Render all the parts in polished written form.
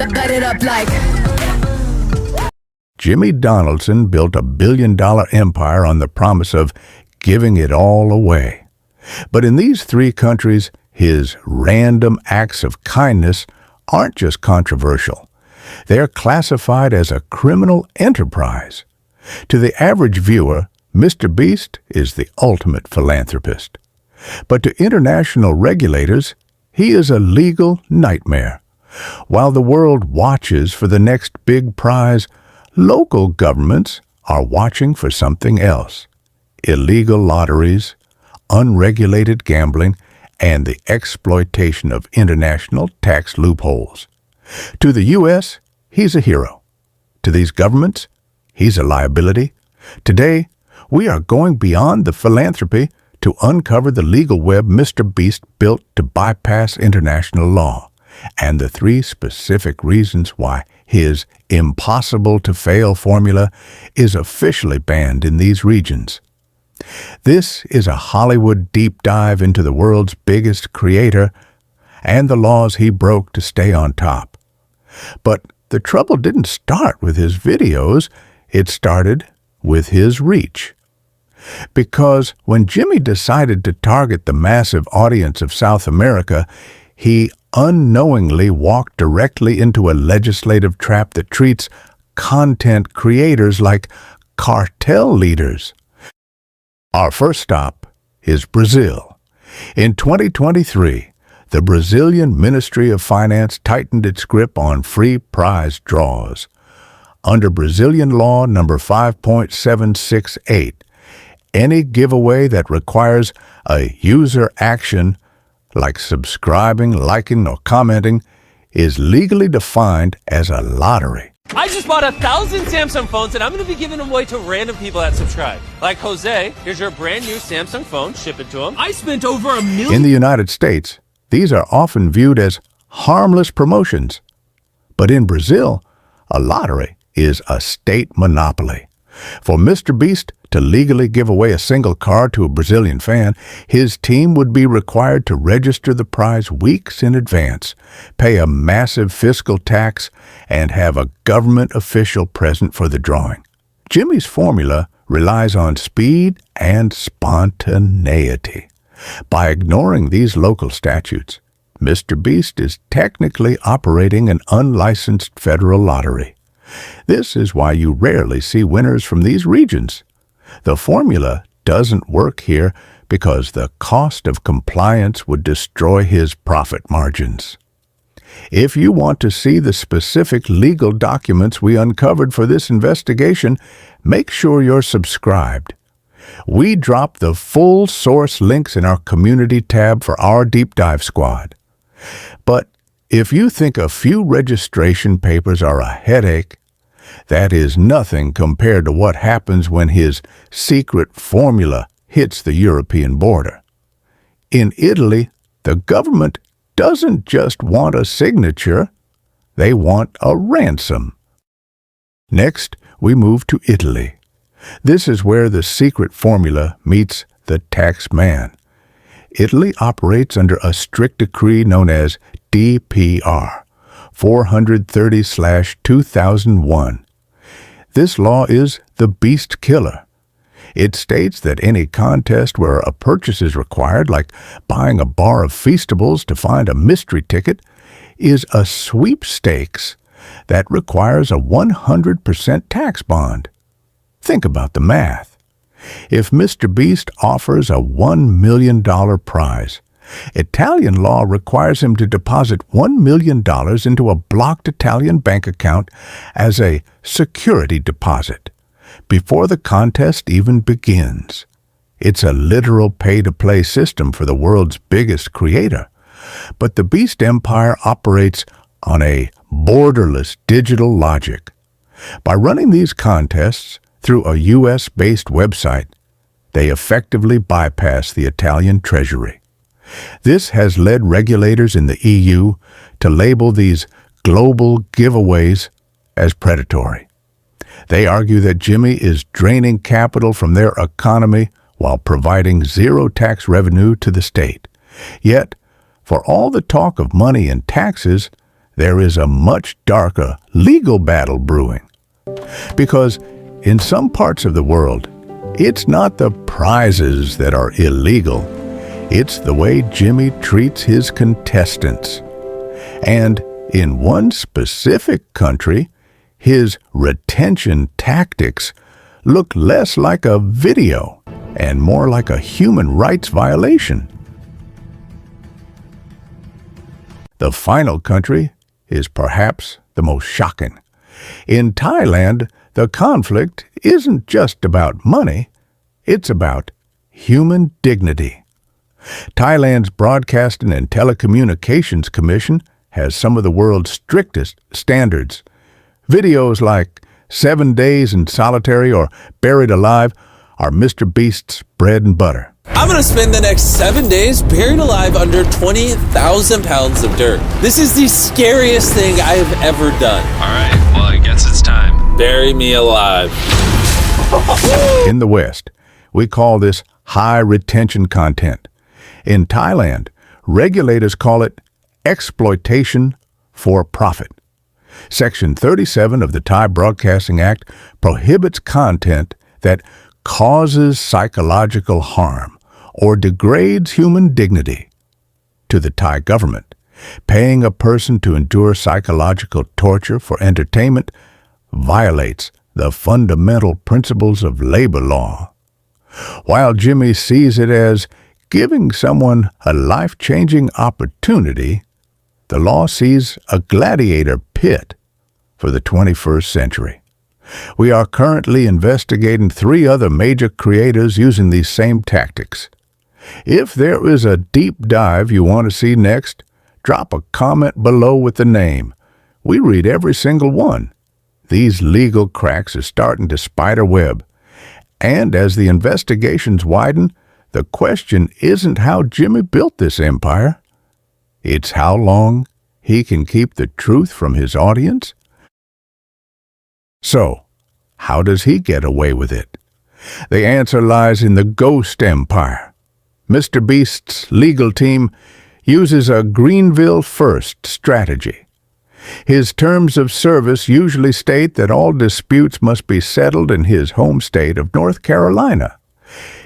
Light it up like Jimmy Donaldson built a billion-dollar empire on the promise of giving it all away. But in these three countries, his random acts of kindness aren't just controversial. They're classified as a criminal enterprise. To the average viewer, MrBeast is the ultimate philanthropist. But to international regulators, he is a legal nightmare. While the world watches for the next big prize, local governments are watching for something else: illegal lotteries, unregulated gambling, and the exploitation of international tax loopholes. To the U.S., he's a hero. To these governments, he's a liability. Today, we are going beyond the philanthropy to uncover the legal web MrBeast built to bypass international law, and the three specific reasons why his impossible-to-fail formula is officially banned in these regions. This is a Hollywood deep dive into the world's biggest creator and the laws he broke to stay on top. But the trouble didn't start with his videos, it started with his reach. Because when Jimmy decided to target the massive audience of South America, he unknowingly walked directly into a legislative trap that treats content creators like cartel leaders. Our first stop is Brazil. In 2023, the Brazilian Ministry of Finance tightened its grip on free prize draws. Under Brazilian law number 5.768, any giveaway that requires a user action, like subscribing, liking, or commenting, is legally defined as a lottery. I just bought 1,000 Samsung phones, and I'm going to be giving them away to random people that subscribe. Like Jose, here's your brand new Samsung phone, ship it to him. I spent over $1 million. In the United States, these are often viewed as harmless promotions. But in Brazil, a lottery is a state monopoly. For MrBeast to legally give away a single card to a Brazilian fan, his team would be required to register the prize weeks in advance, pay a massive fiscal tax, and have a government official present for the drawing. Jimmy's formula relies on speed and spontaneity. By ignoring these local statutes, MrBeast is technically operating an unlicensed federal lottery. This is why you rarely see winners from these regions. The formula doesn't work here because the cost of compliance would destroy his profit margins. If you want to see the specific legal documents we uncovered for this investigation, make sure you're subscribed. We drop the full source links in our community tab for our deep dive squad. But if you think a few registration papers are a headache, that is nothing compared to what happens when his secret formula hits the European border. In Italy, the government doesn't just want a signature, they want a ransom. Next, we move to Italy. This is where the secret formula meets the tax man. Italy operates under a strict decree known as DPR 430/2001. This law is the beast killer. It states that any contest where a purchase is required, like buying a bar of Feastables to find a mystery ticket, is a sweepstakes that requires a 100% tax bond. Think about the math. If MrBeast offers a $1 million prize, Italian law requires him to deposit $1 million into a blocked Italian bank account as a security deposit before the contest even begins. It's a literal pay-to-play system for the world's biggest creator. But the Beast Empire operates on a borderless digital logic. By running these contests through a U.S.-based website, they effectively bypass the Italian treasury. This has led regulators in the EU to label these global giveaways as predatory. They argue that Jimmy is draining capital from their economy while providing zero tax revenue to the state. Yet, for all the talk of money and taxes, there is a much darker legal battle brewing. Because in some parts of the world, it's not the prizes that are illegal. It's the way Jimmy treats his contestants. And in one specific country, his retention tactics look less like a video and more like a human rights violation. The final country is perhaps the most shocking. In Thailand, the conflict isn't just about money, it's about human dignity. Thailand's Broadcasting and Telecommunications Commission has some of the world's strictest standards. Videos like 7 Days in Solitary or Buried Alive are MrBeast's bread and butter. I'm gonna spend the next 7 days buried alive under 20,000 pounds of dirt. This is the scariest thing I have ever done. All right, well, I guess it's time. Bury me alive. In the West, we call this high retention content. In Thailand, regulators call it exploitation for profit. Section 37 of the Thai Broadcasting Act prohibits content that causes psychological harm or degrades human dignity. To the Thai government, paying a person to endure psychological torture for entertainment violates the fundamental principles of labor law. While Jimmy sees it as giving someone a life-changing opportunity, the law sees a gladiator pit for the 21st century. We are currently investigating 3 other major creators using these same tactics. If there is a deep dive you want to see next, drop a comment below with the name. We read every single one. These legal cracks are starting to spider web. And as the investigations widen, the question isn't how Jimmy built this empire. It's how long he can keep the truth from his audience. So, how does he get away with it? The answer lies in the ghost empire. MrBeast's legal team uses a Greenville first strategy. His terms of service usually state that all disputes must be settled in his home state of North Carolina.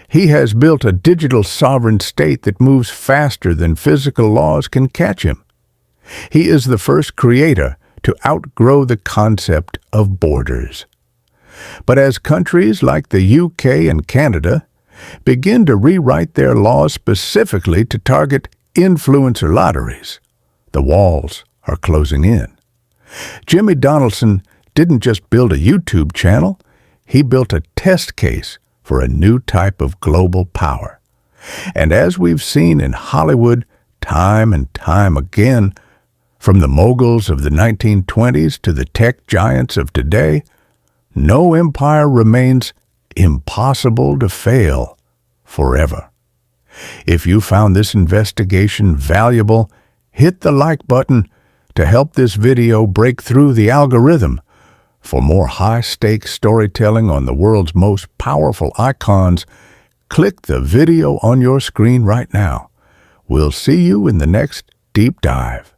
He has built a digital sovereign state that moves faster than physical laws can catch him. He is the first creator to outgrow the concept of borders. But as countries like the UK and Canada begin to rewrite their laws specifically to target influencer lotteries, the walls are closing in. Jimmy Donaldson didn't just build a YouTube channel, he built a test case for a new type of global power. And as we've seen in Hollywood time and time again, from the moguls of the 1920s to the tech giants of today, no empire remains impossible to fail forever. If you found this investigation valuable, hit the like button to help this video break through the algorithm. For more high-stakes storytelling on the world's most powerful icons, click the video on your screen right now. We'll see you in the next deep dive.